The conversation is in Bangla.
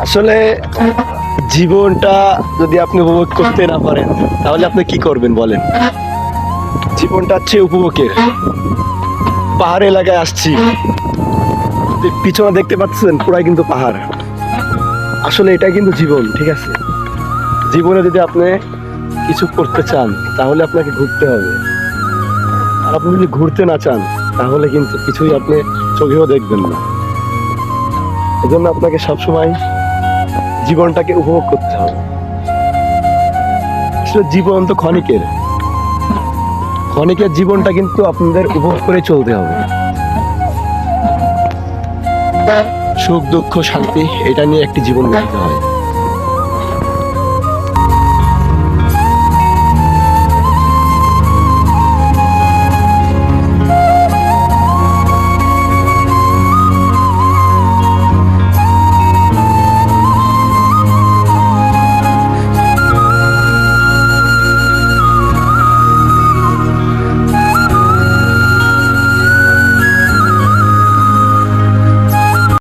আসলে জীবনটা যদি আপনি উপভোগ করতে না পারেন তাহলে আপনি কি করবেন বলেন? জীবনটা হচ্ছে উপভোগের। পাহাড় এলাকায় আসছি, পিছনে দেখতে পাচ্ছেন পুরাই কিন্তু পাহাড়। আসলে এটা কিন্তু জীবন, ঠিক আছে? জীবনে যদি আপনি কিছু করতে চান তাহলে আপনাকে ঘুরতে হবে। আর আপনি যদি ঘুরতে না চান তাহলে কিন্তু কিছুই আপনি চোখেও দেখবেন না। এজন্য আপনাকে সবসময় জীবনটাকে উপভোগ করতে হবে। আসলে জীবন তো ক্ষণিকের, ক্ষণিকের জীবনটা কিন্তু আপনাদের উপভোগ করে চলতে হবে। সুখ দুঃখ শান্তি এটা নিয়ে একটি জীবন গড়তে হয়।